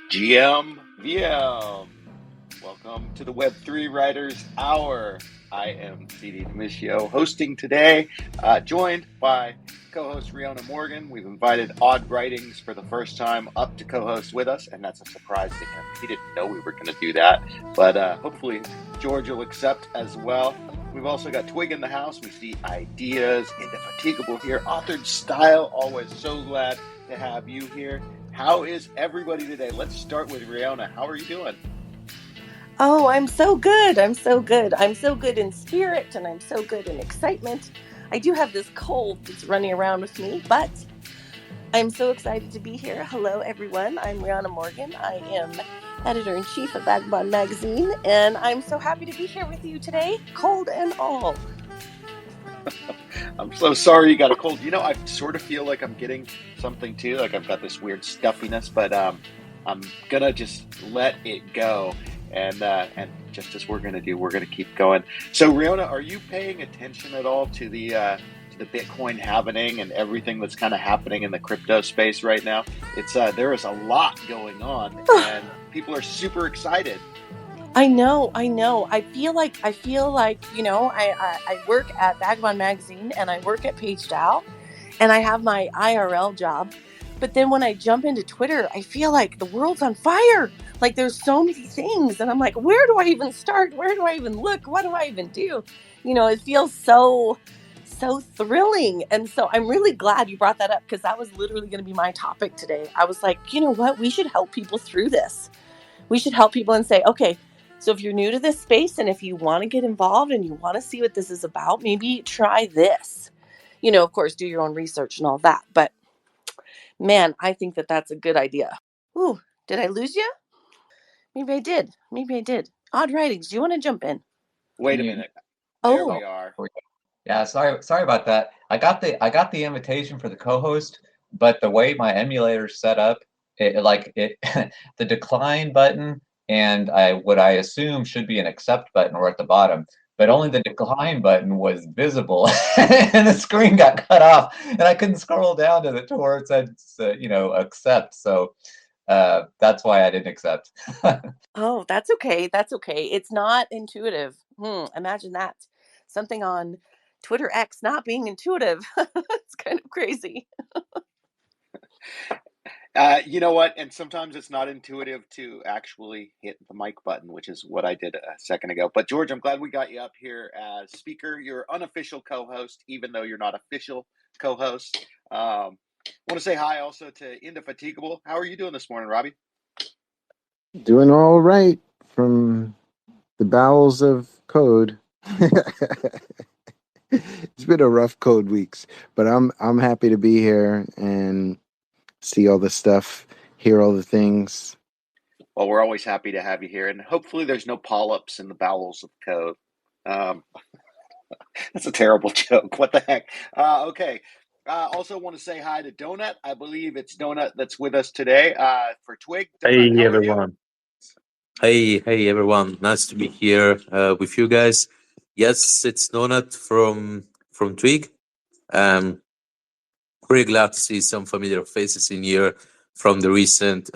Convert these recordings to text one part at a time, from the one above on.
GM, VM. Welcome to the Web3 Writers Hour. I am CD Demisio hosting today, joined by co-host Riona Morgan. We've invited Odd Writings for the first time up to co-host with us, and that's a surprise to him. He didn't know we were going to do that, but hopefully George will accept as well. We've also got Twig in the house. We see ideas, Indefatigable here, authored style. Always so glad to have you here. How is everybody today? Let's start with Riona. How are you doing? Oh, I'm so good. I'm so good. I'm so good in spirit and I'm so good in excitement. I do have this cold that's running around with me, but I'm so excited to be here. Hello, everyone. I'm Rihanna Morgan. I am editor in chief of Vagabond Magazine, and I'm so happy to be here with you today, cold and all. I'm so sorry you got a cold. I sort of feel like I'm getting something too. Like I've got this weird stuffiness, but I'm gonna just let it go. And just as we're gonna do, we're gonna keep going. So, Riona, are you paying attention at all to the Bitcoin happening and everything that's kind of happening in the crypto space right now? It's there is a lot going on, and people are super excited. I know, I know. I work at Vagabond Magazine and I work at Page Dow and I have my IRL job. But then when I jump into Twitter, I feel like the world's on fire. Like there's so many things. And I'm like, where do I even start? Where do I even look? What do I even do? It feels so thrilling. And so I'm really glad you brought that up because that was literally going to be my topic today. I was like, you know what? We should help people through this. We should help people and say, okay, so if you're new to this space and if you want to get involved and you want to see what this is about, maybe try this. Of course, do your own research and all that. But man, I think that that's a good idea. Ooh, did I lose you? Maybe I did. Maybe I did. Odd Writings, do you want to jump in? Wait Can a you? minute. There Oh, we are. Yeah, sorry about that. I got the invitation for the co-host, but the way my emulator's set up, it the decline button and what I assume should be an accept button were at the bottom, but only the decline button was visible, and the screen got cut off, and I couldn't scroll down to where it said accept. So that's why I didn't accept. oh, that's okay. That's okay. It's not intuitive. Imagine that. Something on Twitter X not being intuitive. It's kind of crazy. You know what? And sometimes it's not intuitive to actually hit the mic button, which is what I did a second ago. But George, I'm glad we got you up here as speaker. You're unofficial co-host, even though you're not official co-host. I want to say hi also to Indefatigable. How are you doing this morning, Robbie? Doing all right from the bowels of code. It's been a rough code weeks, but I'm happy to be here and see all the stuff, hear all the things. Well, we're always happy to have you here, and hopefully there's no polyps in the bowels of code. Um, that's a terrible joke. What the heck? Okay. Also want to say hi to Donut. I believe it's Donut that's with us today for Twig. Donut, Hey how are you? everyone. Hey everyone. Nice to be here with you guys. Yes, it's Donut from Twig. Um, pretty glad to see some familiar faces in here from the recent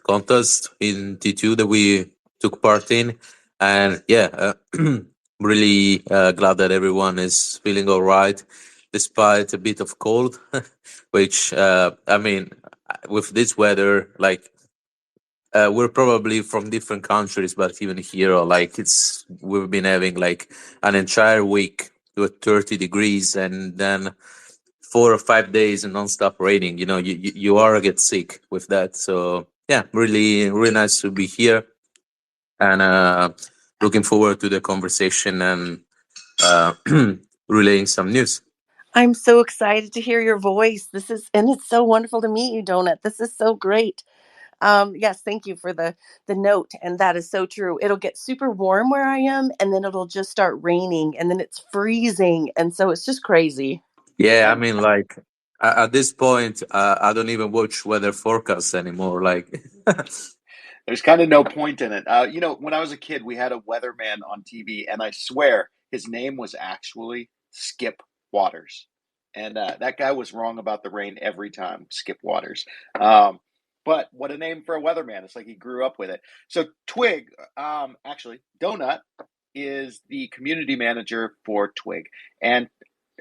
contest in T2 that we took part in, and yeah, really glad that everyone is feeling all right despite a bit of cold, which I mean, with this weather, like. We're probably from different countries, but even here, like we've been having like an entire week with 30 degrees and then 4 or 5 days and non-stop raining. You are get sick with that. So yeah, really, really nice to be here and looking forward to the conversation and uh, relaying some news. I'm so excited to hear your voice. And it's so wonderful to meet you, Donut. This is so great. Yes, thank you for the note. And that is so true. It'll get super warm where I am, and then it'll just start raining, and then it's freezing. And so it's just crazy. Yeah, I And mean, like at this point, I don't even watch weather forecasts anymore. Like. there's kind of no point in it. When I was a kid, we had a weatherman on TV, and I swear his name was actually Skip Waters. And that guy was wrong about the rain every time, Skip Waters. Um, but what a name for a weatherman. It's like he grew up with it. So Twig, actually, Donut is the community manager for Twig. And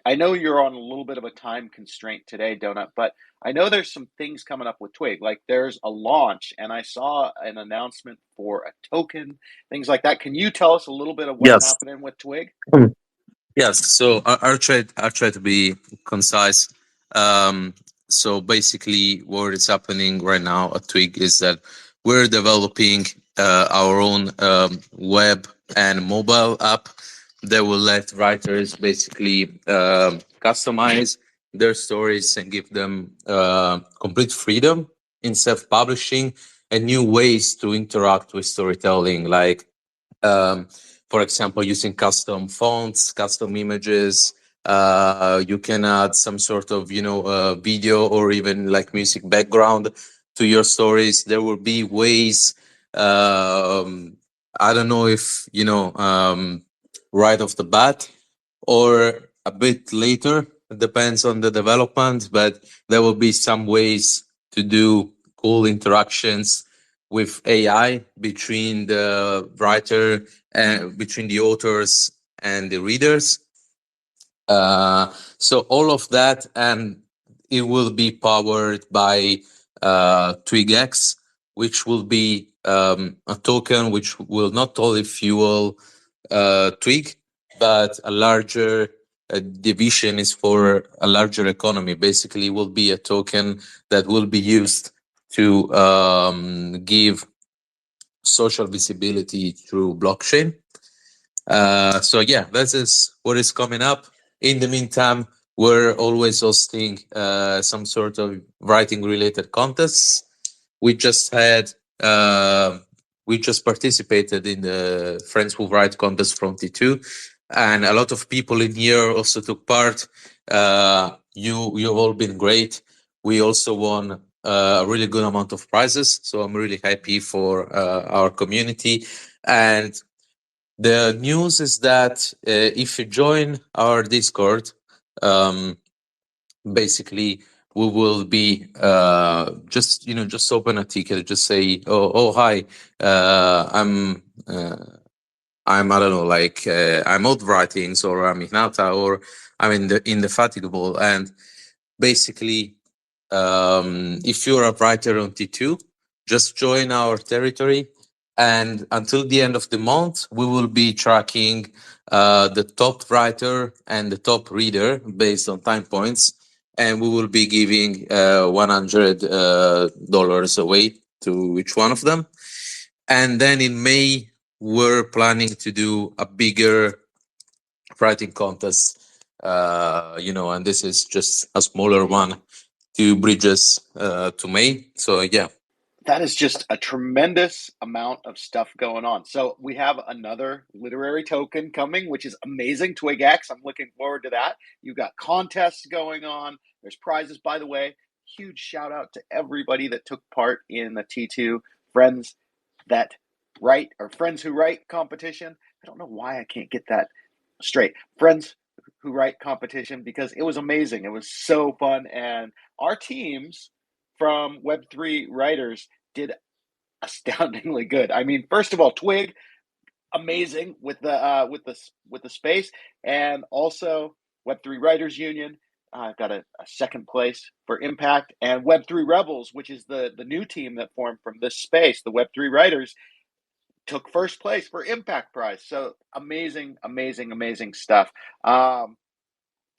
I know you're on a little bit of a time constraint today, Donut, but I know there's some things coming up with Twig. Like there's a launch, and I saw an announcement for a token, things like that. Can you tell us a little bit of what's Yes. happening with Twig? Yes, so I'll try to be concise. Um, so basically, what is happening right now at Twig is that we're developing our own web and mobile app that will let writers basically customize their stories and give them complete freedom in self-publishing and new ways to interact with storytelling, like um, for example, using custom fonts, custom images. You can add some sort of, video or even like music background to your stories. There will be ways. I don't know if, right off the bat or a bit later. It depends on the development, but there will be some ways to do cool interactions with AI between the writer and between the authors and the readers. So all of that, and it will be powered by TwigX, which will be a token which will not only fuel Twig, but a larger division is for a larger economy. Basically, will be a token that will be used to give social visibility through blockchain. So yeah, this is what is coming up. In the meantime, we're always hosting some sort of writing related contests. We just had we just participated in the Friends Who Write contest from T2, and a lot of people in here also took part. You've all been great. We also won a really good amount of prizes, so I'm really happy for our community. And the news is that if you join our Discord, um, basically we will be just open a ticket, just say, oh hi, I'm I don't know, like I'm Odd Writings, or I'm Ignata, or I'm Indefatigable, and basically if you're a writer on T2, just join our territory. And until the end of the month, we will be tracking the top writer and the top reader based on time points. And we will be giving $100 away to each one of them. And then in May, we're planning to do a bigger writing contest, and this is just a smaller one to bridges to May. So yeah. That is just a tremendous amount of stuff going on. So we have another literary token coming, which is amazing. TwigX, I'm looking forward to that. You've got contests going on. There's prizes, by the way. Huge shout out to everybody that took part in the T2 Friends That Write, or Friends Who Write competition. I don't know why I can't get that straight. Friends Who Write competition, because it was amazing. It was so fun. And our teams from Web3 writers did astoundingly good. I mean, first of all, Twig, amazing with the space, and also Web3 Writers Union got a second place for Impact, and Web3 Rebels, which is the new team that formed from this space, the Web3 writers, took first place for Impact Prize. So amazing, amazing, amazing stuff.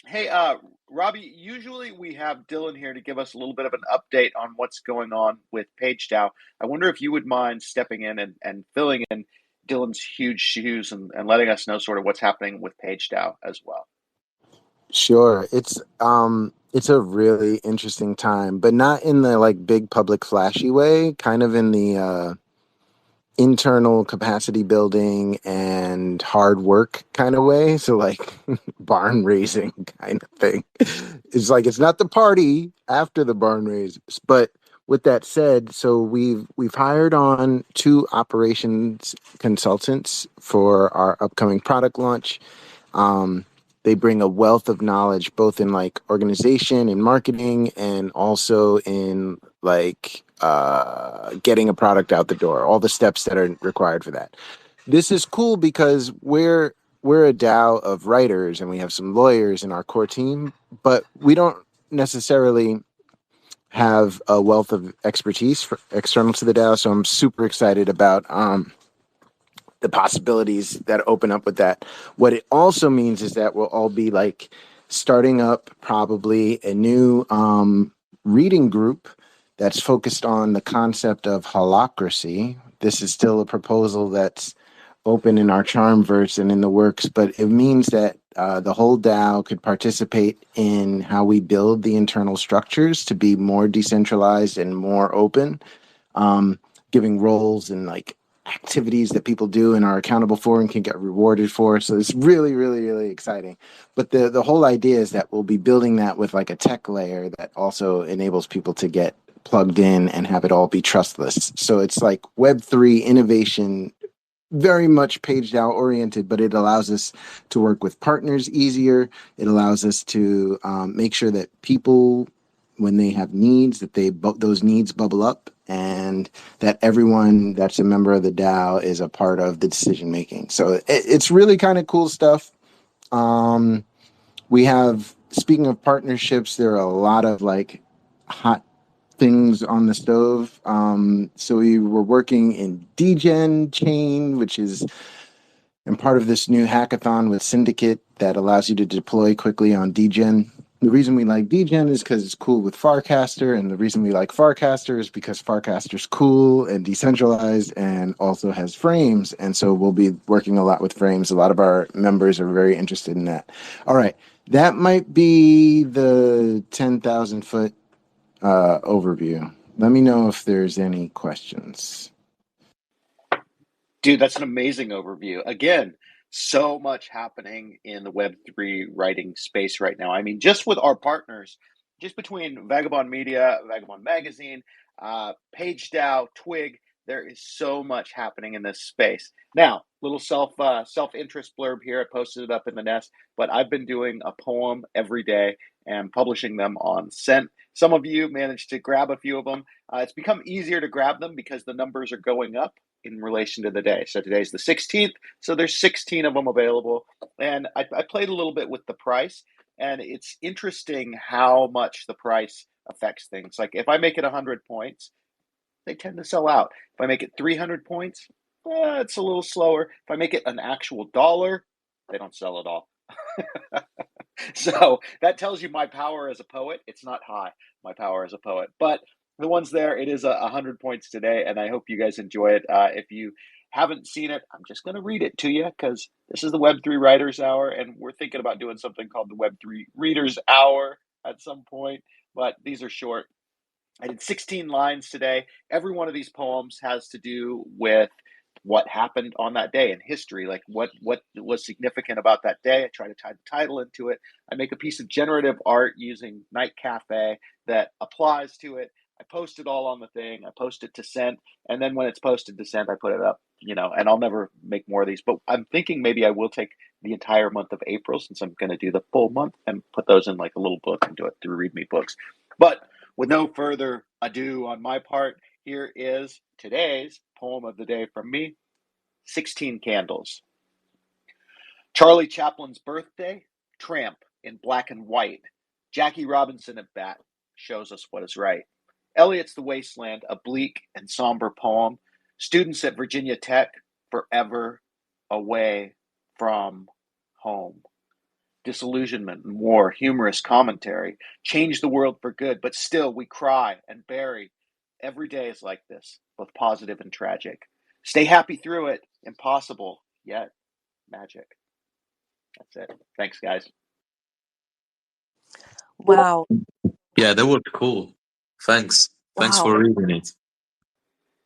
Hey, Robbie, usually we have Dylan here to give us a little bit of an update on what's going on with PageDAO. I wonder if you would mind stepping in and filling in Dylan's huge shoes and letting us know sort of what's happening with PageDAO as well. Sure. It's a really interesting time, but not in the like big public flashy way, kind of in the internal capacity building and hard work kind of way. So like barn raising kind of thing. It's like it's not the party after the barn raise. But with that said, so we've hired on 2 operations consultants for our upcoming product launch. They bring a wealth of knowledge, both in like organization and marketing, and also in like getting a product out the door, all the steps that are required for that. This is cool because we're a DAO of writers and we have some lawyers in our core team, but we don't necessarily have a wealth of expertise external to the DAO. So I'm super excited about the possibilities that open up with that. What it also means is that we'll all be like starting up probably a new reading group that's focused on the concept of holacracy. This is still a proposal that's open in our Charmverse and in the works, but it means that the whole DAO could participate in how we build the internal structures to be more decentralized and more open, giving roles and like activities that people do and are accountable for and can get rewarded for. So it's really, really, really exciting. But the whole idea is that we'll be building that with like a tech layer that also enables people to get plugged in and have it all be trustless. So it's like Web3 innovation, very much PageDAO oriented, but it allows us to work with partners easier. It allows us to make sure that people, when they have needs, that those needs bubble up, and that everyone that's a member of the DAO is a part of the decision making. So it's really kind of cool stuff. We have, speaking of partnerships, there are a lot of like hot things on the stove. So we were working in DGen chain, which is and part of this new hackathon with Syndicate that allows you to deploy quickly on DGen. The reason we like DGen is because it's cool with Farcaster, and the reason we like Farcaster is because Farcaster's cool and decentralized and also has frames, and so we'll be working a lot with frames. A lot of our members are very interested in that. All right, that might be the 10,000 foot overview. Let me know if there's any questions. Dude, that's an amazing overview. Again, so much happening in the Web3 writing space right now. I mean, just with our partners, just between Vagabond Media, Vagabond Magazine, PageDAO, Twig, there is so much happening in this space. Now, little self interest blurb here. I posted it up in the nest, but I've been doing a poem every day and publishing them on Scent. Some of you managed to grab a few of them. It's become easier to grab them because the numbers are going up in relation to the day. So today's the 16th, so there's 16 of them available. And I played a little bit with the price, and it's interesting how much the price affects things. Like if I make it 100 points, they tend to sell out. If I make it 300 points, it's a little slower. If I make it an actual dollar, they don't sell at all. So that tells you my power as a poet. It's not high, my power as a poet. But the ones there, it is 100 points today, and I hope you guys enjoy it. If you haven't seen it, I'm just going to read it to you because this is the Web3 Writers Hour, and we're thinking about doing something called the Web3 Readers Hour at some point, but these are short. I did 16 lines today. Every one of these poems has to do with what happened on that day in history, like what was significant about that day. I try to tie the title into it. I make a piece of generative art using Night Cafe that applies to it. I post it all on the thing. I post it to Scent, and then when it's posted to Scent, I put it up, and I'll never make more of these. But I'm thinking maybe I will take the entire month of April, since I'm going to do the full month, and put those in like a little book and do it through ReadMe books. But with no further ado on my part, here is today's poem of the day from me, 16 Candles. Charlie Chaplin's birthday, tramp in black and white. Jackie Robinson at bat shows us what is right. Eliot's The Wasteland, a bleak and somber poem. Students at Virginia Tech, forever away from home. Disillusionment and war, humorous commentary. Change the world for good, but still we cry and bury. Every day is like this, both positive and tragic. Stay happy through it. Impossible, yet magic. That's it. Thanks, guys. Wow. Yeah, that was cool. Thanks. Thanks Wow. for reading it.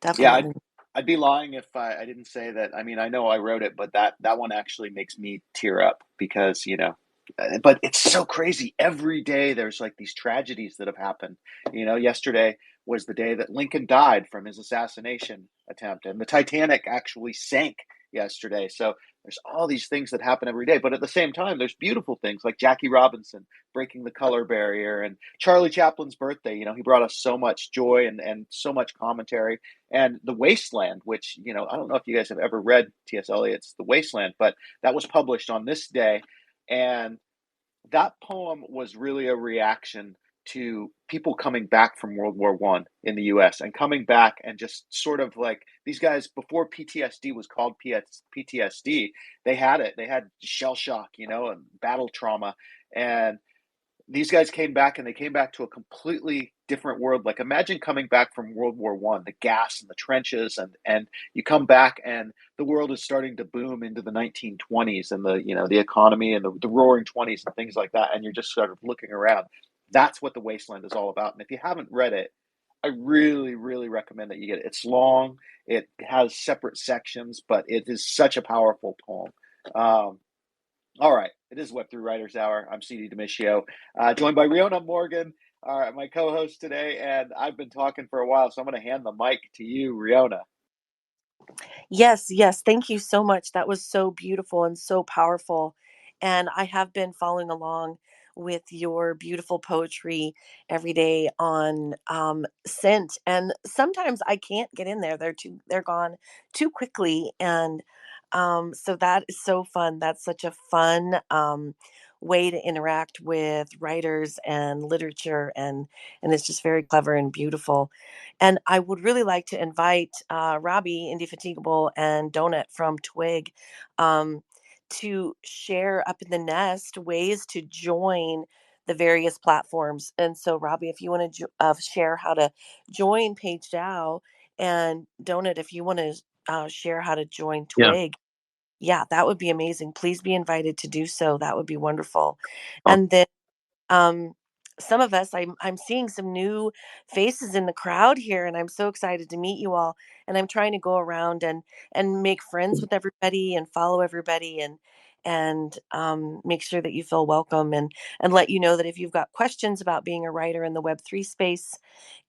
Definitely. I'd be lying if I didn't say that. I mean, I know I wrote it, but that one actually makes me tear up because, but it's so crazy. Every day there's like these tragedies that have happened. Yesterday was the day that Lincoln died from his assassination attempt, and the Titanic actually sank yesterday. So there's all these things that happen every day. But at the same time, there's beautiful things like Jackie Robinson breaking the color barrier and Charlie Chaplin's birthday. You know, he brought us so much joy and so much commentary. And The Wasteland, which, you know, I don't know if you guys have ever read T.S. Eliot's The Wasteland, but that was published on this day. And that poem was really a reaction to people coming back from World War One in the U.S. and coming back and just sort of like these guys before PTSD was called PTSD, they had it. They had shell shock, you know, and battle trauma, and these guys came back and they came back to a completely different world. Like imagine coming back from World War One, the gas and the trenches, and you come back and the world is starting to boom into the 1920s and the, you know, the economy and the roaring 20s and things like that, and you're just sort of looking around. That's what The Wasteland is all about. And if you haven't read it, I really, really recommend that you get it. It's long, it has separate sections, but it is such a powerful poem. All right, it is Web3 Writers Hour. I'm CD Demiscio, joined by Riona Morgan, my co-host today, and I've been talking for a while, so I'm going to hand the mic to you, Riona. Yes, yes. Thank you so much. That was so beautiful and so powerful. And I have been following along with your beautiful poetry every day on Scent. And sometimes I can't get in there. They're gone too quickly. And so that is so fun. That's such a fun way to interact with writers and literature, and it's just very clever and beautiful. And I would really like to invite Robbie, Indefatigable, and Donut from Twig to share up in the nest ways to join the various platforms. And so, Robbie, if you want to share how to join Page DAO, and Donut, if you want to share how to join Yeah. Twig, yeah, that would be amazing. Please be invited to do so. That would be wonderful. Oh, And then um, some of us, I'm seeing some new faces in the crowd here, and I'm so excited to meet you all. And I'm trying to go around and make friends with everybody and follow everybody and make sure that you feel welcome and let you know that if you've got questions about being a writer in the Web3 space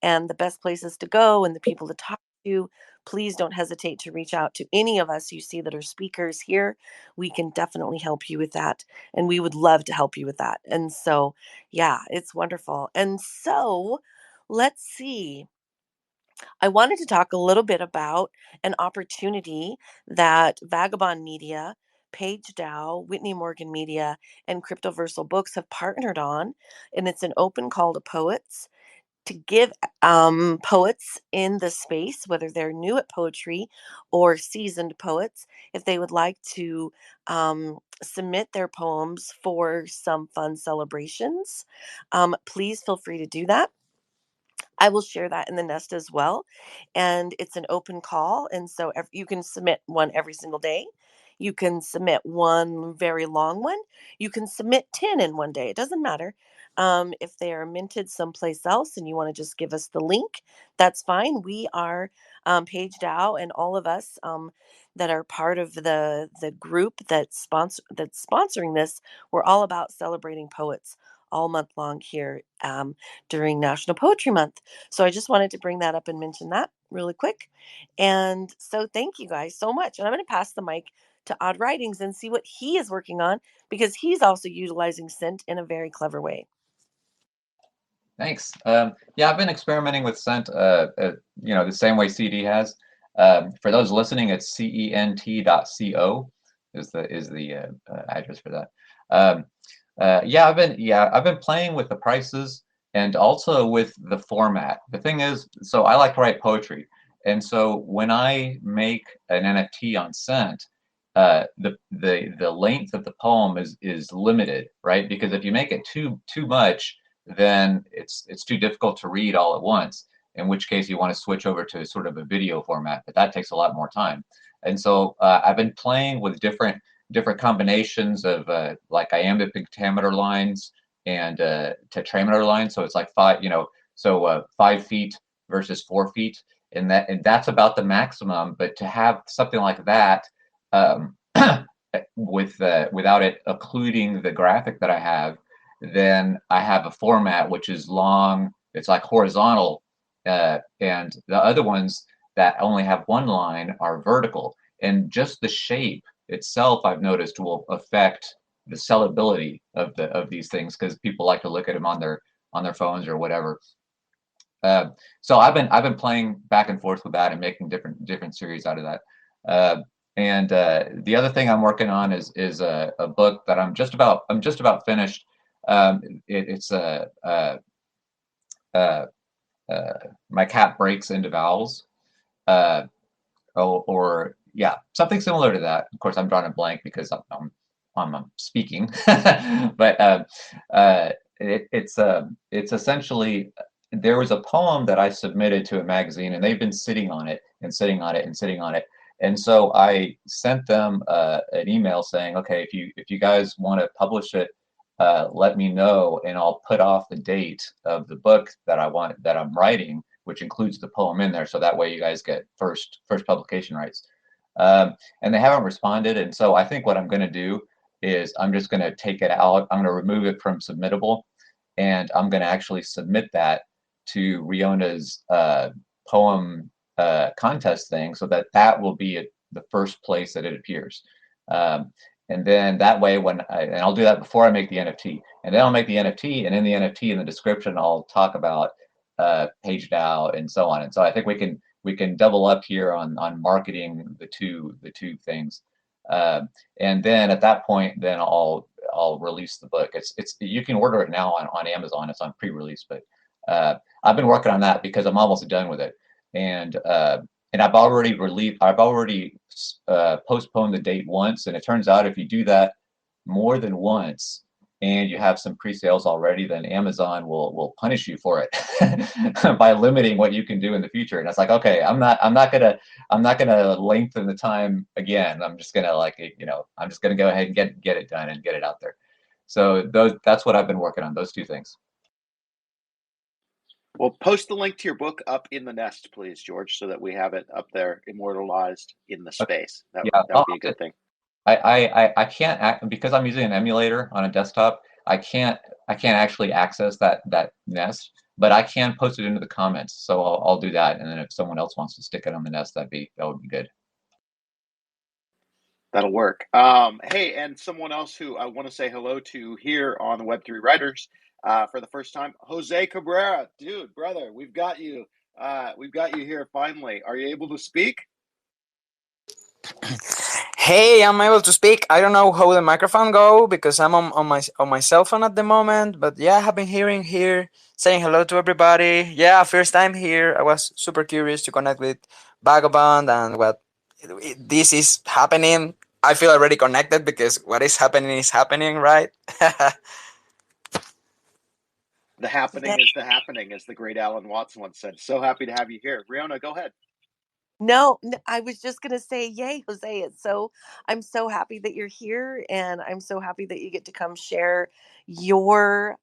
and the best places to go and the people to talk to, please don't hesitate to reach out to any of us you see that are speakers here. We can definitely help you with that. And we would love to help you with that. And so, yeah, it's wonderful. And so, let's see. I wanted to talk a little bit about an opportunity that Vagabond Media, Page Dow, Whitney Morgan Media, and Cryptoversal Books have partnered on. And it's an open call to poets to give poets in the space, whether they're new at poetry or seasoned poets, if they would like to submit their poems for some fun celebrations, please feel free to do that. I will share that in the nest as well. And it's an open call. And so you can submit one every single day. You can submit one very long one. You can submit 10 in one day. It doesn't matter. If they are minted someplace else and you want to just give us the link, that's fine. We are Page DAO, and all of us that are part of the group that's sponsoring this, we're all about celebrating poets all month long here during National Poetry Month. So I just wanted to bring that up and mention that really quick. And so thank you guys so much. And I'm going to pass the mic to Odd Writings and see what he is working on, because he's also utilizing Scent in a very clever way. Thanks. Yeah, I've been experimenting with Scent, you know, the same way CD has. For those listening, it's cent.co is the address for that. Yeah, I've been playing with the prices and also with the format. The thing is, so I like to write poetry, and so when I make an NFT on Scent, the length of the poem is limited, right? Because if you make it too much, then it's too difficult to read all at once. In which case, you want to switch over to sort of a video format, but that takes a lot more time. And so I've been playing with different combinations of like iambic pentameter lines and tetrameter lines. So it's like 5 feet versus 4 feet, and that's about the maximum. But to have something like that without it occluding the graphic that I have, then I have a format which is long. It's like horizontal, and the other ones that only have one line are vertical. and just the shape itself, I've noticed, will affect the sellability of these things, because people like to look at them on their phones or whatever. So I've been playing back and forth with that and making different series out of that. And the other thing I'm working on is a book that I'm just about finished. It's uh, My Cat Breaks into Vowels, uh, or yeah, something similar to that. Of course, I'm drawing a blank because I'm speaking, but it's essentially, there was a poem that I submitted to a magazine, and they've been sitting on it and sitting on it and sitting on it. And so I sent them an email saying, okay, if you guys want to publish it, let me know, and I'll put off the date of the book that I'm writing, which includes the poem in there, so that way you guys get first publication rights. And they haven't responded, and so I think what I'm going to do is I'm just going to take it out. I'm going to remove it from submittable, and I'm going to actually submit that to Riona's poem contest thing, so that will be the first place that it appears. And then that way, and I'll do that before I make the NFT, and then I'll make the NFT, and in the NFT, in the description, I'll talk about PageDAO and so on. And so I think we can double up here on marketing the two things. And then at that point, then I'll release the book. It's you can order it now on Amazon. It's on pre-release, but I've been working on that because I'm almost done with it. And I've already postponed the date once, and it turns out if you do that more than once and you have some pre-sales already, then Amazon will punish you for it by limiting what you can do in the future. And it's like, okay, I'm not gonna lengthen the time again. I'm just gonna I'm just gonna go ahead and get it done and get it out there. So that's what I've been working on, those two things. Well, post the link to your book up in the nest, please, George, so that we have it up there immortalized in the space. That would be a good thing. I can't, because I'm using an emulator on a desktop. I can't actually access that nest, but I can post it into the comments. So I'll do that, and then if someone else wants to stick it on the nest, that would be good. That'll work. Hey, and someone else who I want to say hello to here on the Web3 Writers for the first time, Jose Cabrera, dude, brother, we've got you here finally. Are you able to speak? Hey, I'm able to speak. I don't know how the microphone go because I'm on my cell phone at the moment. But yeah, I have been hearing here, saying hello to everybody. Yeah, first time here. I was super curious to connect with Vagabond and what this is happening. I feel already connected because what is happening, right? The happening is the happening, as the great Alan Watts once said. So happy to have you here. Riona, go ahead. No, I was just going to say, yay, Jose. I'm so happy that you're here, and I'm so happy that you get to come share your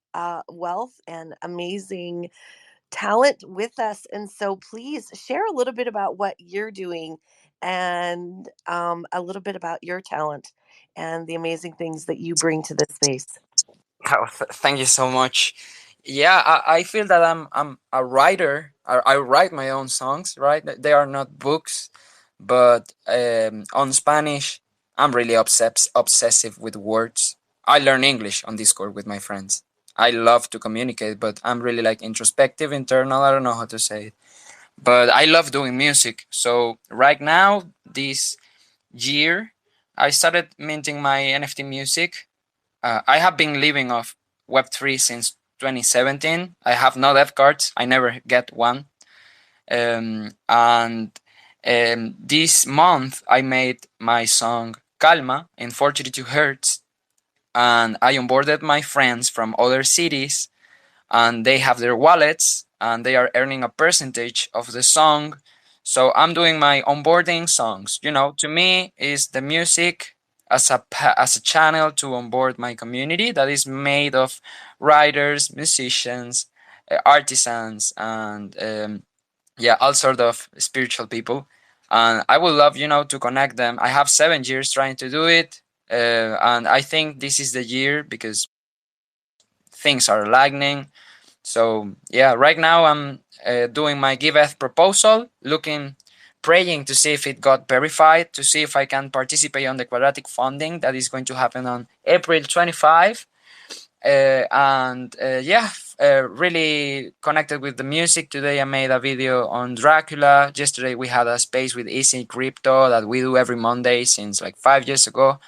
wealth and amazing talent with us. And so please share a little bit about what you're doing and a little bit about your talent and the amazing things that you bring to this space. Oh, thank you so much. Yeah, I feel that I'm a writer. I write my own songs, right? They are not books, but on Spanish, I'm really obsessive with words. I learn English on Discord with my friends. I love to communicate, but I'm really like introspective, internal. I don't know how to say it, but I love doing music. So right now, this year, I started minting my NFT music. I have been living off Web3 since 2017. I have no dev cards. I never get one. And this month, I made my song Calma in 432 hertz. And I onboarded my friends from other cities, and they have their wallets, and they are earning a percentage of the song. So I'm doing my onboarding songs. To me, is the music as a channel to onboard my community that is made of writers, musicians, artisans, and all sort of spiritual people. And I would love, to connect them. I have 7 years trying to do it, and I think this is the year because things are lagging. So yeah, right now I'm doing my give proposal, looking praying to see if it got verified, to see if I can participate on the quadratic funding that is going to happen on April 25. And yeah, really connected with the music. Today I made a video on Dracula. Yesterday we had a space with Easy Crypto that we do every Monday since like 5 years ago,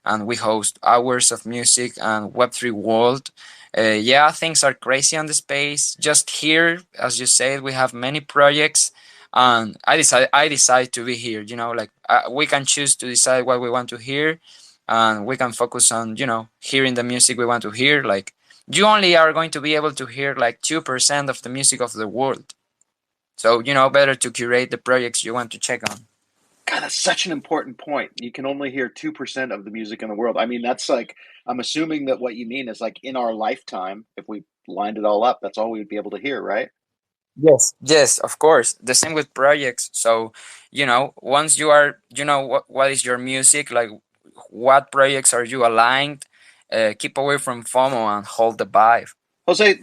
and we host hours of music and Web3 world. Yeah, things are crazy on the space. Just here, as you said, we have many projects, and I decide to be here. Like we can choose to decide what we want to hear, and we can focus on hearing the music we want to hear. Like you only are going to be able to hear like 2% of the music of the world. So better to curate the projects you want to check on. God, that's such an important point. You can only hear 2% of the music in the world. I mean, that's like, I'm assuming that what you mean is like in our lifetime, if we lined it all up, that's all we'd be able to hear, right? Yes, of course. The same with projects. So, once you are, what is your music, like what projects are you aligned, keep away from FOMO and hold the vibe. Jose,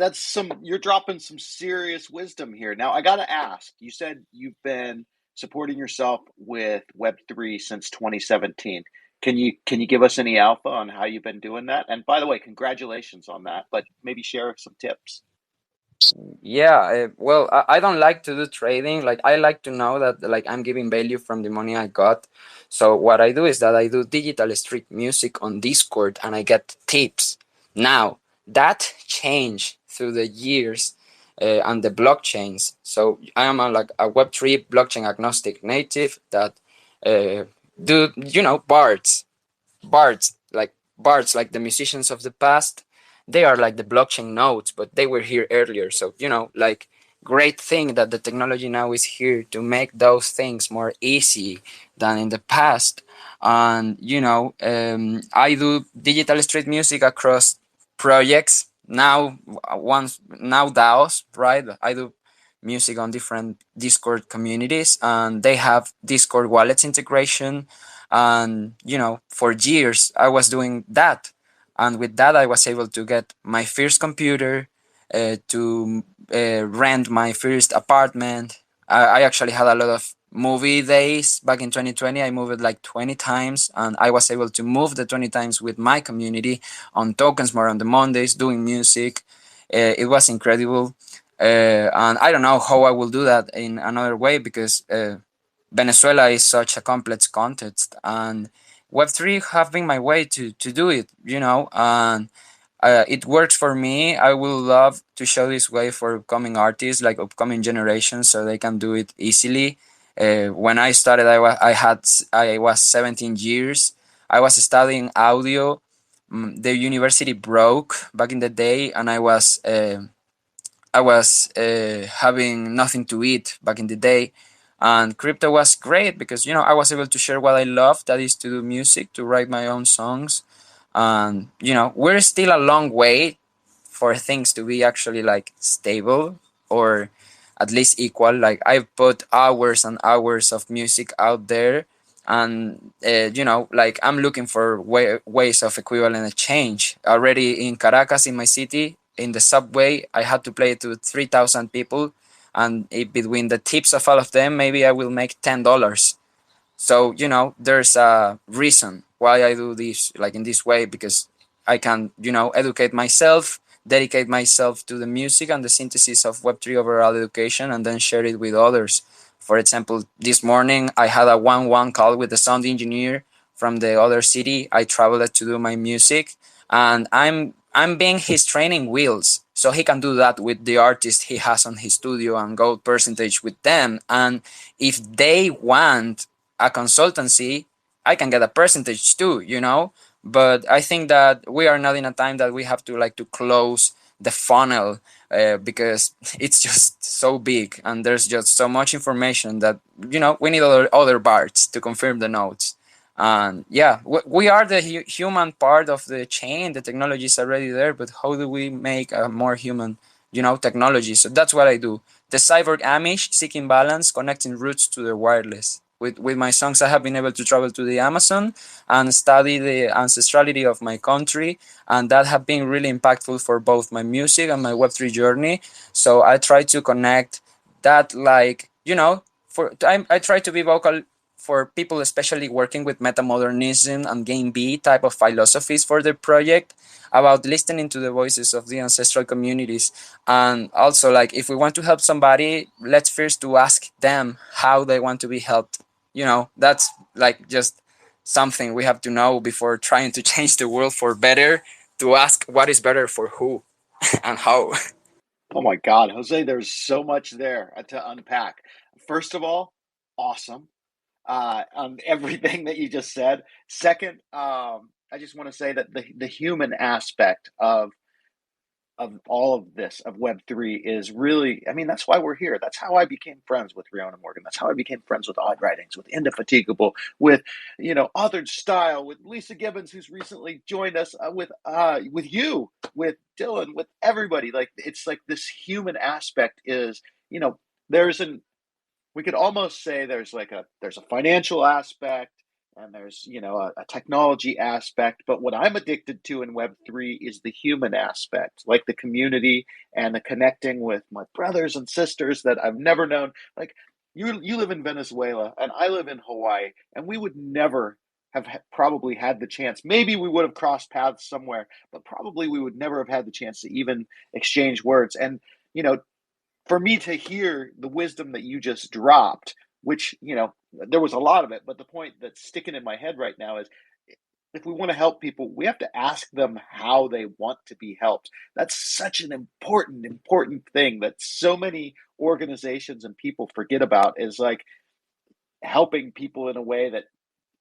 you're dropping some serious wisdom here. Now, I got to ask, you said you've been supporting yourself with Web3 since 2017. Can you give us any alpha on how you've been doing that? And by the way, congratulations on that, but maybe share some tips. Yeah, well, I don't like to do trading. Like I like to know that like I'm giving value from the money I got. So what I do is that I do digital street music on Discord and I get tips. Now that changed through the years and the blockchains. So I am like a Web3 blockchain agnostic native that do bards like the musicians of the past. They are like the blockchain nodes, but they were here earlier. So like great thing that the technology now is here to make those things more easy than in the past. And I do digital street music across projects now. Now DAOs, right? I do music on different Discord communities, and they have Discord wallets integration. And for years I was doing that, and with that I was able to get my first computer, to rent my first apartment. I actually had a lot of movie days back in 2020. I moved like 20 times, and I was able to move the 20 times with my community on tokens more on the Mondays doing music. It was incredible. And I don't know how I will do that in another way, because Venezuela is such a complex context, and Web3 have been my way to do it, and it works for me. I will love to show this way for upcoming artists, like upcoming generations, so they can do it easily. When I started, I was 17 years. I was studying audio. The university broke back in the day, and I was having nothing to eat back in the day, and crypto was great because I was able to share what I love, that is to do music, to write my own songs, and we're still a long way for things to be actually like stable, or at least equal. Like I've put hours and hours of music out there, and like I'm looking for ways of equivalent exchange. Already in Caracas, in my city, in the subway, I had to play to 3,000 people, and between the tips of all of them, maybe I will make $10. So there's a reason why I do this like in this way, because I can educate myself, dedicate myself to the music and the synthesis of Web3 overall education, and then share it with others. For example, this morning I had a one-one call with the sound engineer from the other city. I traveled to do my music, and I'm being his training wheels, so he can do that with the artist he has on his studio and go percentage with them. And if they want a consultancy, I can get a percentage too. But I think that we are not in a time that we have to like to close the funnel, because it's just so big and there's just so much information that we need other parts to confirm the nodes. And yeah, we are the human part of the chain. The technology is already there, but how do we make a more human technology? So that's what I do. The cyborg Amish, seeking balance, connecting roots to the wireless. With my songs, I have been able to travel to the Amazon and study the ancestrality of my country, and that have been really impactful for both my music and my Web3 journey. So I try to connect that, like I try to be vocal for people, especially working with metamodernism and game B type of philosophies for the project, about listening to the voices of the ancestral communities. And also, like, if we want to help somebody, let's first to ask them how they want to be helped. That's like just something we have to know before trying to change the world for better, to ask what is better for who and how. Oh my God, Jose, there's so much there to unpack. First of all, awesome on everything that you just said. Second, I just want to say that the human aspect of all of this of Web3 is really, I mean, that's why we're here. That's how I became friends with Riona Morgan. That's how I became friends with Odd Writings, with Indefatigable, with, Authored Style, with Lisa Gibbons, who's recently joined us, with you, with Dylan, with everybody. Like, it's like this human aspect is, there's an, we could almost say there's a financial aspect, and there's a technology aspect, but what I'm addicted to in Web3 is the human aspect, like the community and the connecting with my brothers and sisters that I've never known. Like, you live in Venezuela and I live in Hawaii, and we would never have probably had the chance. Maybe we would have crossed paths somewhere, but probably we would never have had the chance to even exchange words. And you know for me to hear the wisdom that you just dropped, which, there was a lot of it, but the point that's sticking in my head right now is, if we want to help people, we have to ask them how they want to be helped. That's such an important thing that so many organizations and people forget about, is like helping people in a way that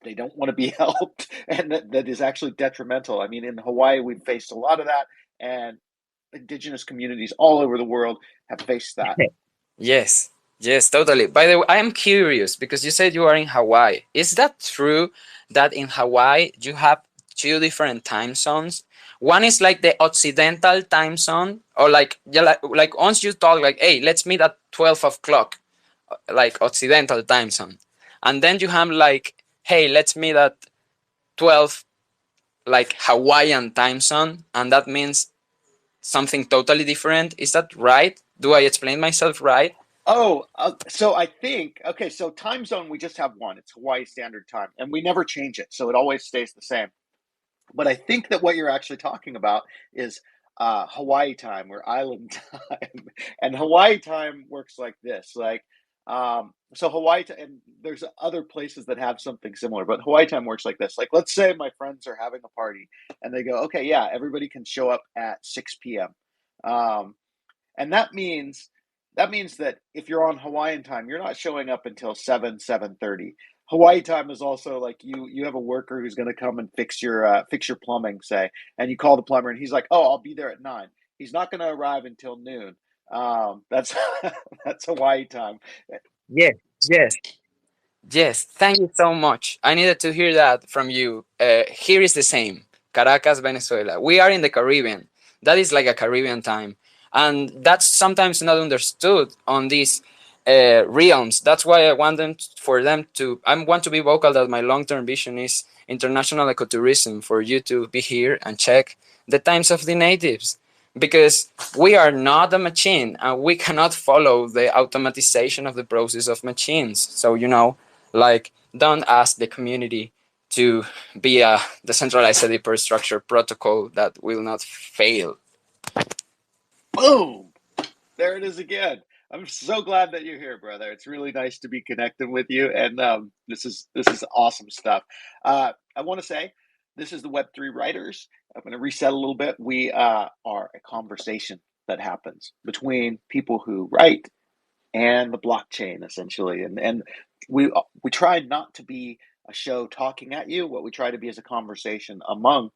they don't want to be helped, and that is actually detrimental. I mean, in Hawaii, we've faced a lot of that, and indigenous communities all over the world have faced that. Yes, yes, totally. By the way, I am curious because you said you are in Hawaii. Is that true that in Hawaii you have two different time zones? One is like the Occidental time zone, or like, yeah, like once you talk like, hey, let's meet at 12 o'clock, like Occidental time zone, and then you have like, hey, let's meet at 12, like Hawaiian time zone, and that means something totally different. Is that right? Do I explain myself right? Oh, so I think, okay, so time zone, we just have one. It's Hawaii Standard Time, and we never change it. So it always stays the same. But I think that what you're actually talking about is Hawaii time, or island time. And Hawaii time works like this. So and there's other places that have something similar, but Hawaii time works like this. Like, let's say my friends are having a party and they go, okay, yeah, everybody can show up at 6 p.m. Um, and that means that if you're on Hawaiian time, you're not showing up until 7:30. Hawaii time is also like, you have a worker who's going to come and fix your plumbing, say, and you call the plumber and he's like, oh, I'll be there at 9. He's not going to arrive until noon. That's that's Hawaii time. Yes, yes, yes. Thank you so much. I needed to hear that from you. Here is the same. Caracas, Venezuela. We are in the Caribbean. That is like a Caribbean time. And that's sometimes not understood on these realms. That's why I want I want to be vocal that my long-term vision is international ecotourism, for you to be here and check the times of the natives, because we are not a machine and we cannot follow the automatization of the process of machines. So, like, don't ask the community to be a decentralized infrastructure protocol that will not fail. Boom. There it is again. I'm so glad that you're here, brother. It's really nice to be connected with you, and this is awesome stuff. I want to say this is the Web3 Writers. I'm going to reset a little bit. We are a conversation that happens between people who write and the blockchain, essentially, and we try not to be a show talking at you. What we try to be is a conversation among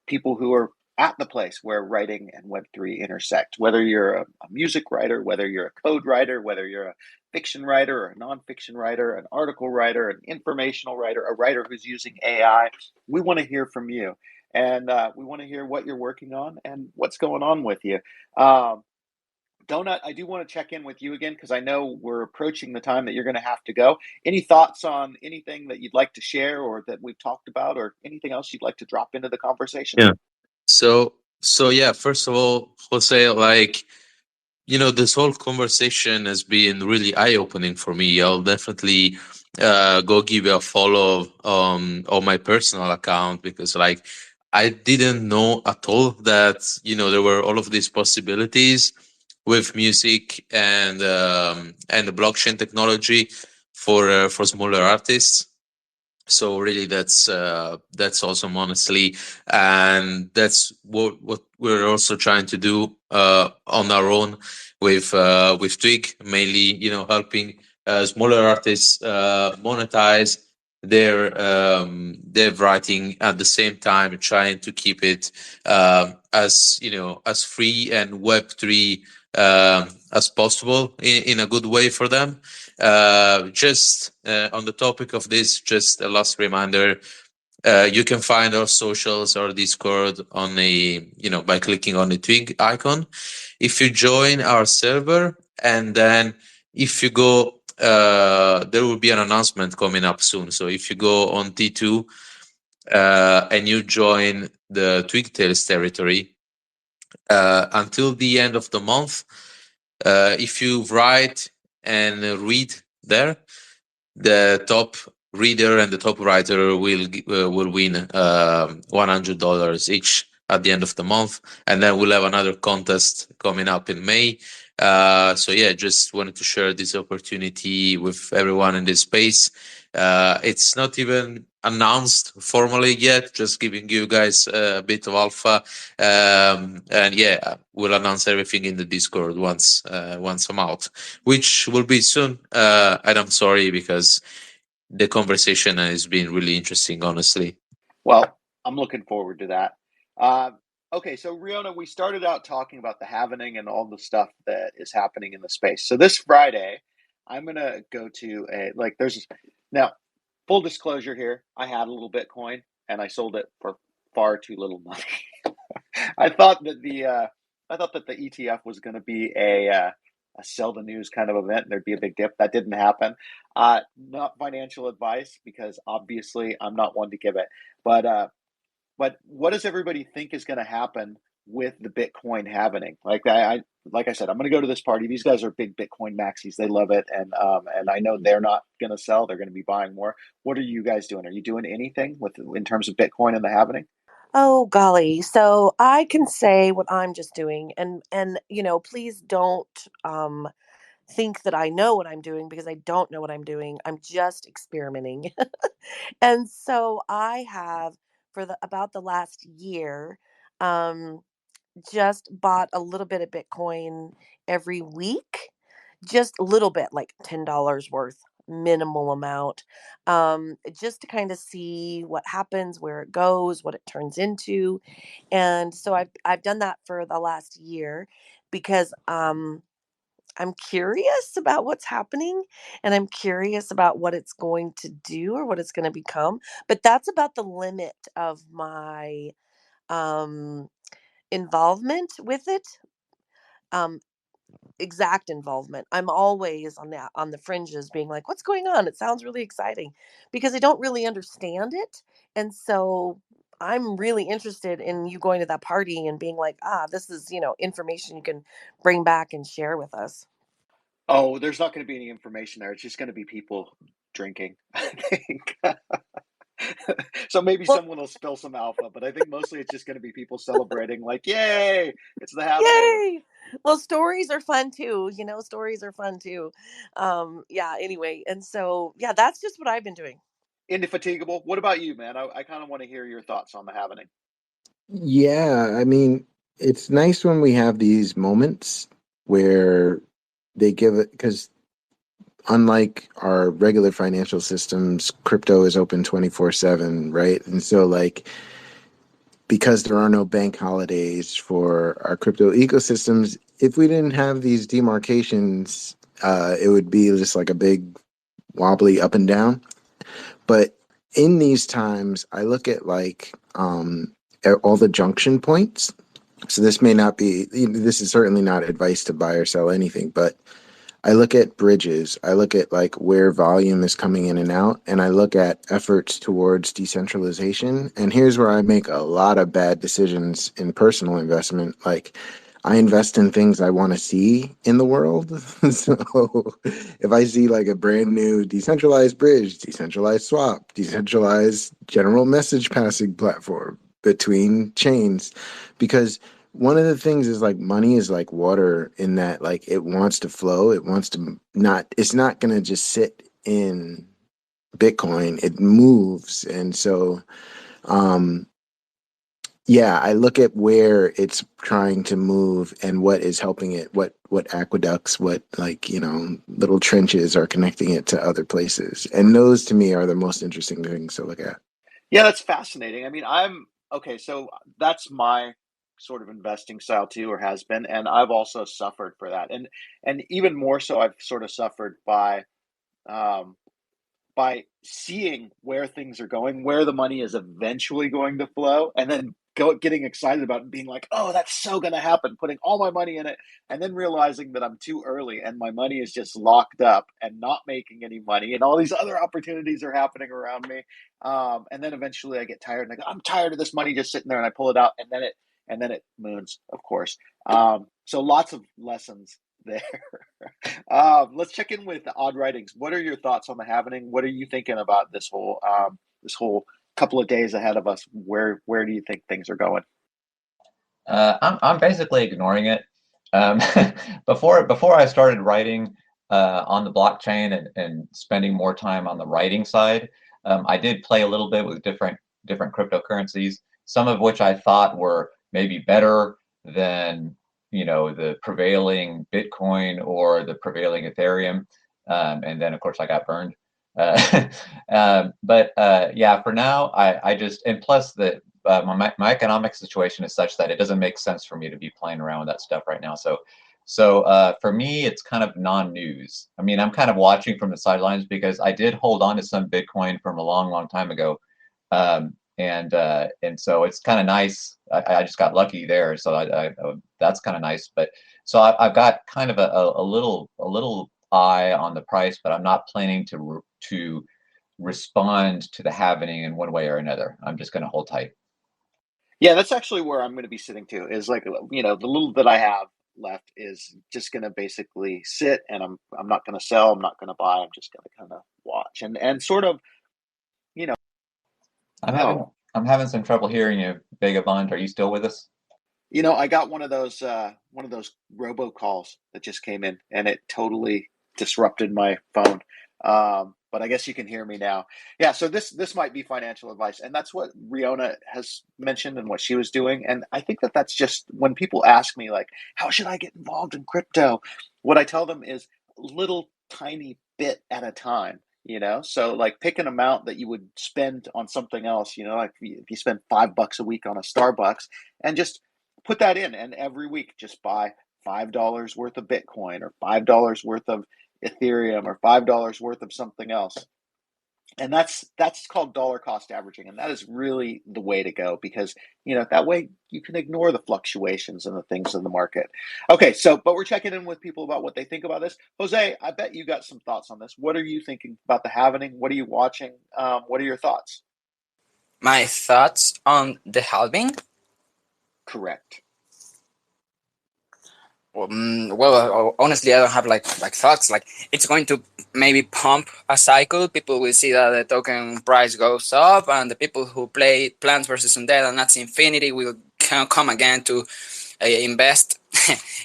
people who are at the place where writing and Web3 intersect. Whether you're a music writer, whether you're a code writer, whether you're a fiction writer or a nonfiction writer, an article writer, an informational writer, a writer who's using AI, we want to hear from you. And we want to hear what you're working on and what's going on with you. Donut, I do want to check in with you again because I know we're approaching the time that you're going to have to go. Any thoughts on anything that you'd like to share or that we've talked about, or anything else you'd like to drop into the conversation? Yeah. So yeah, first of all, Jose, like, this whole conversation has been really eye-opening for me. I'll definitely go give you a follow on my personal account, because like I didn't know at all that there were all of these possibilities with music and the blockchain technology for smaller artists. So really that's awesome, honestly, and that's what we're also trying to do on our own with Twig, mainly helping smaller artists monetize their writing, at the same time trying to keep it as free and Web3 as possible in a good way for them. Just on the topic of this, just a last reminder: you can find our socials or Discord on by clicking on the Twig icon. If you join our server, and then if you go, there will be an announcement coming up soon. So if you go on T2 and you join the Twig Tales territory until the end of the month, if you write and read there, the top reader and the top writer will win $100 each at the end of the month, and then we'll have another contest coming up in May. So yeah, just wanted to share this opportunity with everyone in this space. It's not even announced formally yet, just giving you guys a bit of alpha, and yeah, we'll announce everything in the Discord once I'm out, which will be soon. And I'm sorry, because the conversation has been really interesting, honestly. Well, I'm looking forward to that. Okay, so Riona, we started out talking about the happening and all the stuff that is happening in the space. So this Friday, I'm gonna go to there's now, full disclosure here, I had a little Bitcoin and I sold it for far too little money. I thought that the ETF was going to be a sell the news kind of event and there'd be a big dip. That didn't happen. Not financial advice, because obviously I'm not one to give it. But what does everybody think is going to happen with the Bitcoin happening? Like I said, I'm going to go to this party. These guys are big Bitcoin maxis. They love it, and I know they're not going to sell. They're going to be buying more. What are you guys doing? Are you doing anything in terms of Bitcoin and the happening? Oh golly. So I can say what I'm just doing, and please don't think that I know what I'm doing, because I don't know what I'm doing. I'm just experimenting. And so I have, for about the last year, um just bought a little bit of Bitcoin every week, just a little bit, like $10 worth, minimal amount, just to kind of see what happens, where it goes, what it turns into. And so I've done that for the last year, because I'm curious about what's happening, and I'm curious about what it's going to do or what it's going to become. But that's about the limit of my um involvement with it. Um exact involvement. I'm always on the fringes, being like, what's going on? It sounds really exciting, because I don't really understand it. And so I'm really interested in you going to that party and being like, this is, information you can bring back and share with us. Oh, there's not going to be any information there. It's just going to be people drinking, I think. So maybe Well, someone will spill some alpha, but I think mostly it's just going to be people celebrating, like, yay, it's the happening. yay. Well, stories are fun too. Stories are fun too. Yeah, anyway. And so, yeah, that's just what I've been doing. Indefatigable. What about you, man? I kind of want to hear your thoughts on the happening. Yeah, I mean, it's nice when we have these moments where they give it, because unlike our regular financial systems, crypto is open 24/7, right? And so, like, because there are no bank holidays for our crypto ecosystems, if we didn't have these demarcations, it would be just like a big wobbly up and down. But in these times, I look at all the junction points. So this may not be, this is certainly not advice to buy or sell anything, but I look at bridges. I look at like where volume is coming in and out, and I look at efforts towards decentralization. And here's where I make a lot of bad decisions in personal investment. Like, I invest in things I want to see in the world. So if I see like a brand new decentralized bridge, decentralized swap, decentralized general message passing platform between chains, because one of the things is like money is like water in that like it wants to flow, it wants to not, it's not going to just sit in Bitcoin, it moves. And so, um, yeah, I look at where it's trying to move and what is helping it, what aqueducts, what like, little trenches are connecting it to other places. And those to me are the most interesting things to look at. Yeah, that's fascinating. I mean, I'm okay, so that's my sort of investing style too, or has been, and I've also suffered for that. And even more so I've sort of suffered um by seeing where things are going, where the money is eventually going to flow, and then getting excited about it and being like, "Oh, that's so going to happen!" Putting all my money in it, and then realizing that I'm too early and my money is just locked up and not making any money, and all these other opportunities are happening around me. And then eventually, I get tired and I go, "I'm tired of this money just sitting there," and I pull it out, and then it moons, of course. So lots of lessons there. Let's check in with Odd Writings. What are your thoughts on the happening? What are you thinking about this whole couple of days ahead of us? Where do you think things are going? I'm basically ignoring it. Um, before I started writing on the blockchain and spending more time on the writing side, I did play a little bit with different cryptocurrencies, some of which I thought were maybe better than the prevailing Bitcoin or the prevailing Ethereum, and then of course I got burned. Uh, but yeah, for now I just, and plus my economic situation is such that it doesn't make sense for me to be playing around with that stuff right now. So for me, it's kind of non-news. I mean, I'm kind of watching from the sidelines because I did hold on to some Bitcoin from a long, long time ago, and so it's kind of nice. I just got lucky there, so that's kind of nice. But so I've got kind of a little eye on the price, but I'm not planning to respond to the happening in one way or another. I'm just going to hold tight. Yeah, that's actually where I'm going to be sitting too. Is like the little that I have left is just going to basically sit, and I'm not going to sell. I'm not going to buy. I'm just going to kind of watch and sort of you know I'm having oh I'm having some trouble hearing you, Vagabond. Are you still with us? I got one of those robocalls that just came in, and it totally disrupted my phone. But I guess you can hear me now. Yeah, so this might be financial advice, and that's what Riona has mentioned and what she was doing. And I think that that's just when people ask me like, "How should I get involved in crypto?" What I tell them is little tiny bit at a time. So like pick an amount that you would spend on something else. Like if you spend $5 a week on a Starbucks, and just put that in, and every week just buy $5 worth of Bitcoin or $5 worth of Ethereum or $5 worth of something else. And that's called dollar cost averaging, and that is really the way to go, because that way you can ignore the fluctuations and the things in the market. Okay, so but we're checking in with people about what they think about this. Jose, I bet you got some thoughts on this. What are you thinking about the halving? What are you watching? What are your thoughts? My thoughts on the halving? Correct. Well, honestly, I don't have like thoughts. Like it's going to maybe pump a cycle. People will see that the token price goes up, and the people who play Plants vs Undead and that's Infinity will come again to invest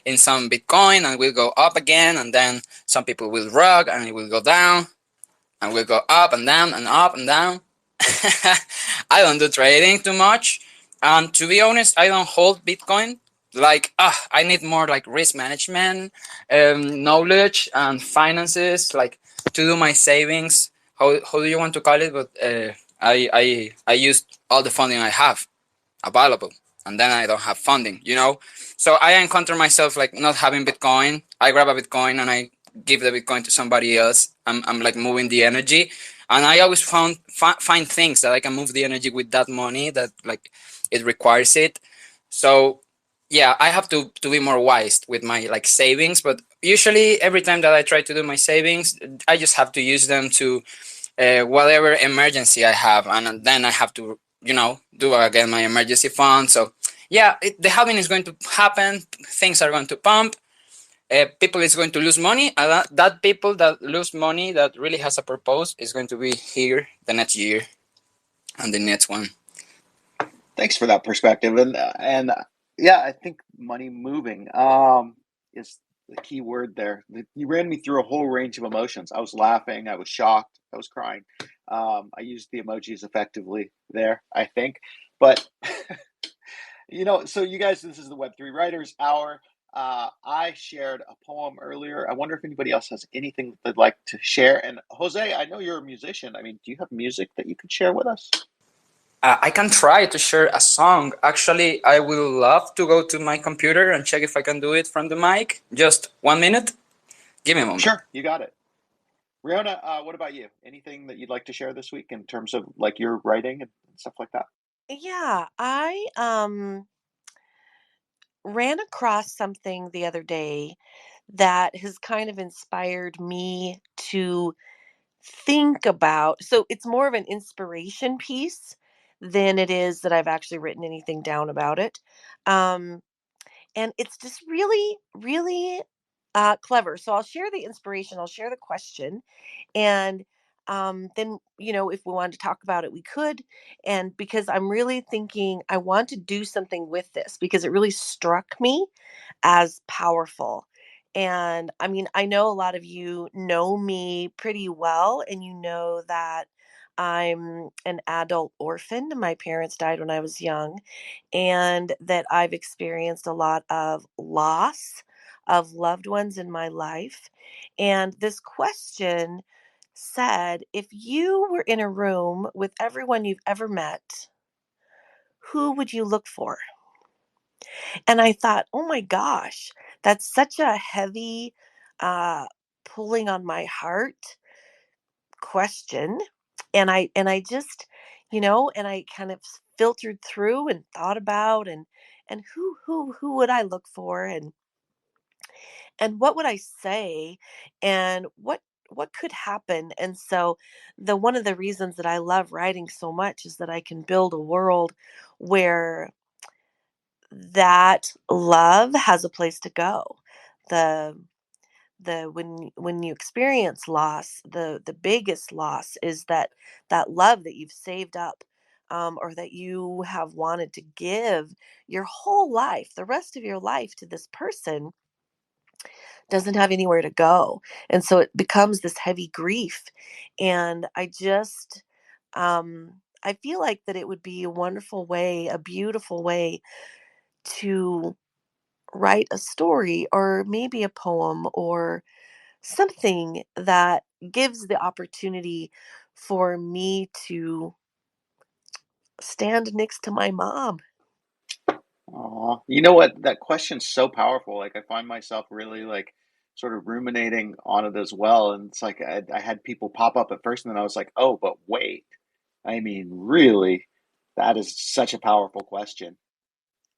in some Bitcoin, and will go up again. And then some people will rug, and it will go down, and will go up and down and up and down. I don't do trading too much, and to be honest, I don't hold Bitcoin. Like, I need more like risk management, knowledge, and finances, like to do my savings. How do you want to call it? But I used all the funding I have available, and then I don't have funding. So I encounter myself like not having Bitcoin. I grab a Bitcoin and I give the Bitcoin to somebody else. I'm like moving the energy, and I always find things that I can move the energy with that money that like it requires it. So yeah, I have to be more wise with my like savings, but usually every time that I try to do my savings, I just have to use them to whatever emergency I have, and then I have to do again my emergency fund. So yeah, the halving is going to happen. Things are going to pump. People is going to lose money, and that people that lose money that really has a purpose is going to be here the next year and the next one. Thanks for that perspective, and yeah, I think money moving is the key word there. You ran me through a whole range of emotions. I was laughing, I was shocked, I was crying. I used the emojis effectively there, I think, but so you guys, this is the Web3 Writers Hour. I shared a poem earlier. I wonder if anybody else has anything they'd like to share. And Jose, I know you're a musician. I mean, do you have music that you could share with us? I can try to share a song. Actually, I will love to go to my computer and check if I can do it from the mic. Just 1 minute. Give me a moment. Sure, you got it. Riona, what about you? Anything that you'd like to share this week in terms of like your writing and stuff like that? Yeah, I ran across something the other day that has kind of inspired me to think about. So it's more of an inspiration piece than it is that I've actually written anything down about it. Um, and it's just really, really clever. So I'll share the inspiration, I'll share the question, and then, if we wanted to talk about it, we could. And because I'm really thinking, I want to do something with this because it really struck me as powerful. And I mean, I know a lot of you know me pretty well, and you know that I'm an adult orphan. My parents died when I was young, and that I've experienced a lot of loss of loved ones in my life. And this question said, if you were in a room with everyone you've ever met, who would you look for? And I thought, oh my gosh, that's such a heavy, uh, pulling on my heart question. And I just, and I kind of filtered through and thought about, and who would I look for, and what would I say, and what could happen. And so the one of the reasons that I love writing so much is that I can build a world where that love has a place to go. The when you experience loss, the biggest loss is that love that you've saved up, or that you have wanted to give your whole life, the rest of your life, to this person, doesn't have anywhere to go. And so it becomes this heavy grief. And I feel like that it would be a wonderful way, a beautiful way to write a story, or maybe a poem, or something that gives the opportunity for me to stand next to my mom. Oh, you know what? That question's so powerful. Like I find myself really like sort of ruminating on it as well. And it's like I had people pop up at first, and then I was like, oh, but wait. I mean, really, that is such a powerful question.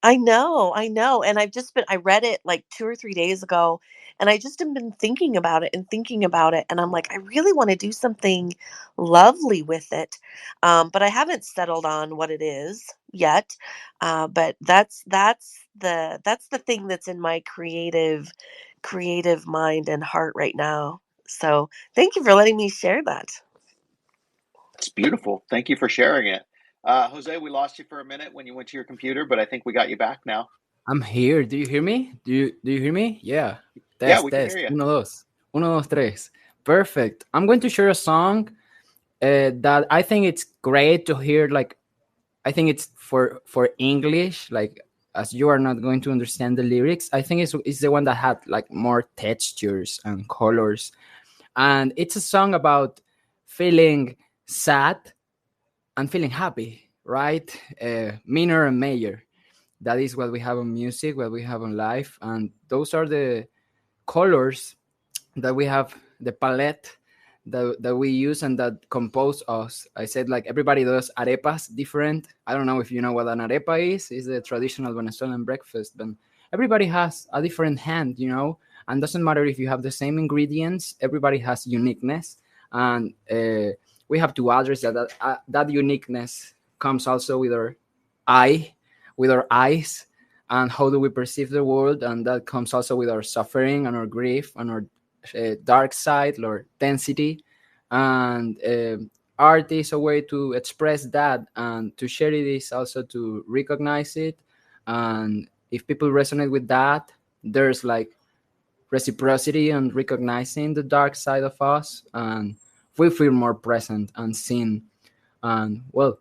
I know, I know. And I read it like 2 or 3 days ago, and I just have been thinking about it and thinking about it. And I'm like, I really want to do something lovely with it. But I haven't settled on what it is yet. But that's the thing that's in my creative mind and heart right now. So thank you for letting me share that. It's beautiful. Thank you for sharing it. Jose, we lost you for a minute when you went to your computer, but I think we got you back now. I'm here. Do you hear me? Do you hear me? Yeah. Yeah, Test, we can hear test. you. Uno, dos. Uno, dos, tres. Perfect. I'm going to share a song that I think it's great to hear. Like, I think it's for English. Like, as you are not going to understand the lyrics, I think it's the one that had like more textures and colors. And it's a song about feeling sad and feeling happy, right? Minor and major. That is what we have on music, what we have on life, and those are the colors that we have, the palette that we use and that compose us. I said like everybody does arepas different. I don't know if you know what an arepa is. It's the traditional Venezuelan breakfast, but everybody has a different hand, and doesn't matter if you have the same ingredients. Everybody has uniqueness, and we have to address that uniqueness comes also with our eye with our eyes, and how do we perceive the world, and that comes also with our suffering and our grief and our dark side or density. And art is a way to express that, and to share it is also to recognize it. And if people resonate with that, there's like reciprocity and recognizing the dark side of us, and we feel more present and seen. And well,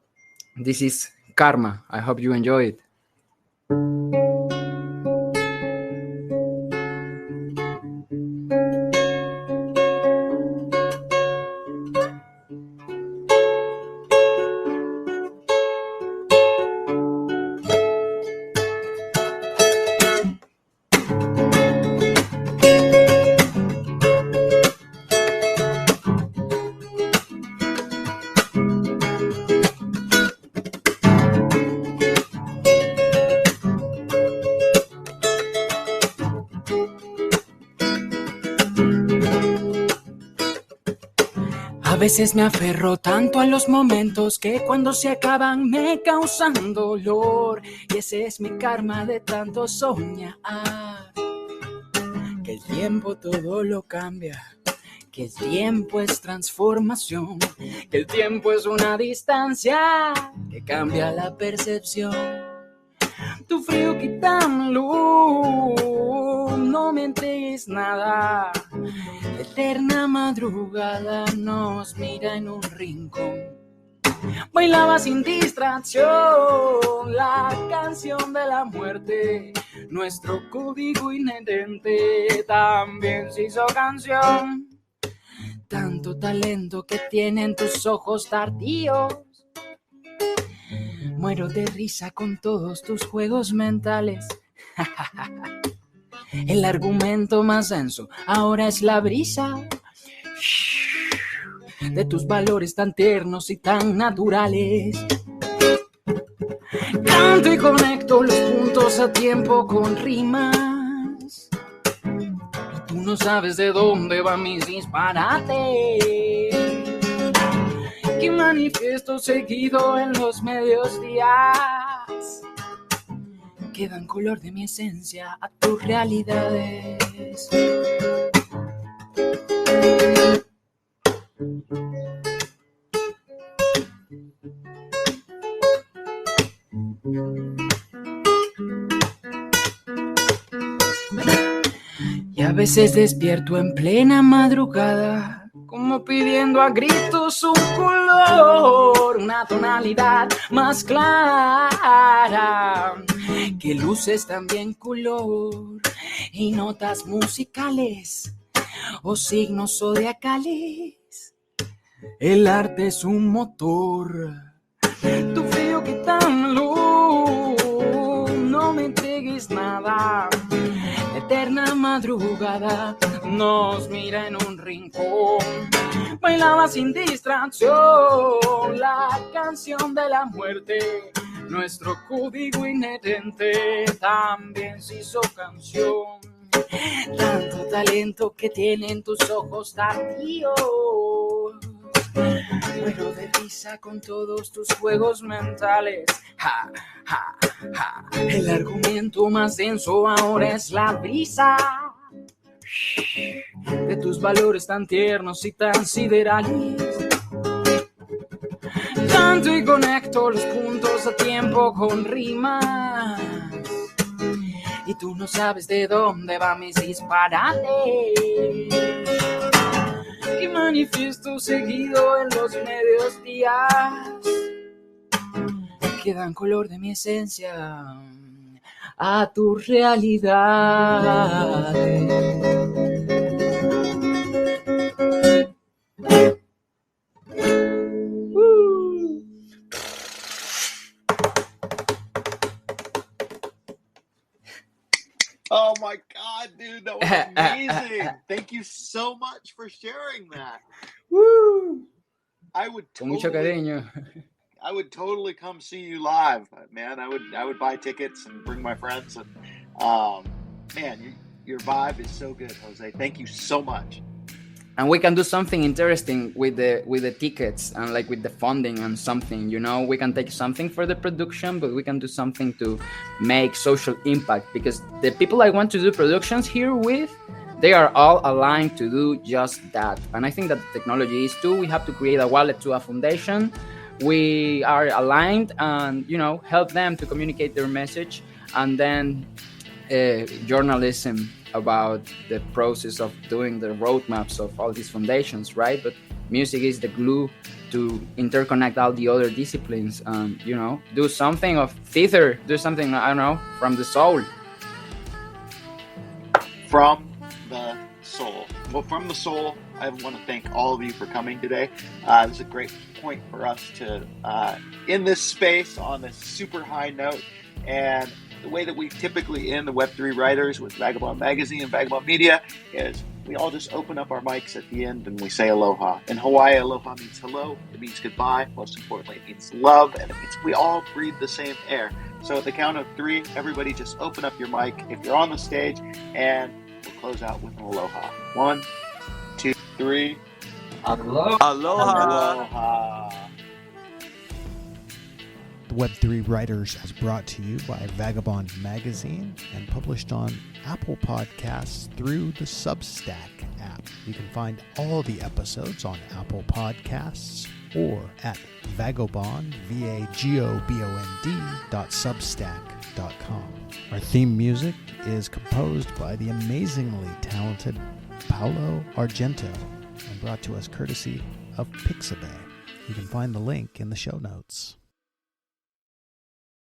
this is Karma. I hope you enjoy it. A veces me aferro tanto a los momentos que cuando se acaban me causan dolor. Y ese es mi karma de tanto soñar. Que el tiempo todo lo cambia. Que el tiempo es transformación. Que el tiempo es una distancia que cambia la percepción. Tu frío quítamelo, no me entregues nada. Eterna madrugada nos mira en un rincón. Bailaba sin distracción la canción de la muerte. Nuestro código inherente también se hizo canción. Tanto talento que tienen tus ojos tardíos. Muero de risa con todos tus juegos mentales. El argumento más denso ahora es la brisa de tus valores tan tiernos y tan naturales. Canto y conecto los puntos a tiempo con rimas. Y tú no sabes de dónde van mis disparates. Que manifiesto seguido en los medios días. Que dan color de mi esencia a tus realidades. Y a veces despierto en plena madrugada, como pidiendo a gritos un color, una tonalidad más clara, que luces también color y notas musicales o signos zodiacales. El arte es un motor, tu frío quítamelo, no me entregues nada. Eterna madrugada nos mira en un rincón. Bailaba sin distracción la canción de la muerte. Nuestro código inherente también se hizo canción. Tanto talento que tienen tus ojos tardíos. Muero de risa con todos tus juegos mentales. Ja, ja, ja. El argumento más denso ahora es la brisa de tus valores tan tiernos y tan siderales. Canto y conecto los puntos a tiempo con rimas. Y tú no sabes de dónde van mis disparates. Que manifiesto seguido en los medios días. Que dan color de mi esencia a tu realidad. Oh my God, dude, that was amazing. Thank you so much for sharing that. Woo! I would Con mucho cariño. I would totally come see you live, man. I would buy tickets and bring my friends, and man, your vibe is so good, Jose. Thank you so much. and we can do something interesting with the tickets and like with the funding and something, we can take something for the production, but we can do something to make social impact, because the people I want to do productions here with, they are all aligned to do just that. And I think that the technology is too. We have to create a wallet to a foundation. We are aligned and help them to communicate their message, and then journalism about the process of doing the roadmaps of all these foundations, right? But music is the glue to interconnect all the other disciplines and, do something of theater, do something, I don't know, from the soul. From the soul. Well, from the soul, I want to thank all of you for coming today. This is a great point for us to end this space on this super high note. And the way that we typically end the Web3 Writers with Vagabond Magazine and Vagabond Media is we all just open up our mics at the end and we say aloha. In Hawaii, aloha means hello. It means goodbye. Most importantly, it means love. And it means we all breathe the same air. So at the count of 3, everybody just open up your mic if you're on the stage, and we'll close out with an aloha. 1, 2, 3. Aloha. Aloha. Aloha. The Web3 Writers is brought to you by Vagabond Magazine and published on Apple Podcasts through the Substack app. You can find all the episodes on Apple Podcasts or at vagabond, vagobond.substack.com. Our theme music is composed by the amazingly talented Paolo Argento and brought to us courtesy of Pixabay. You can find the link in the show notes.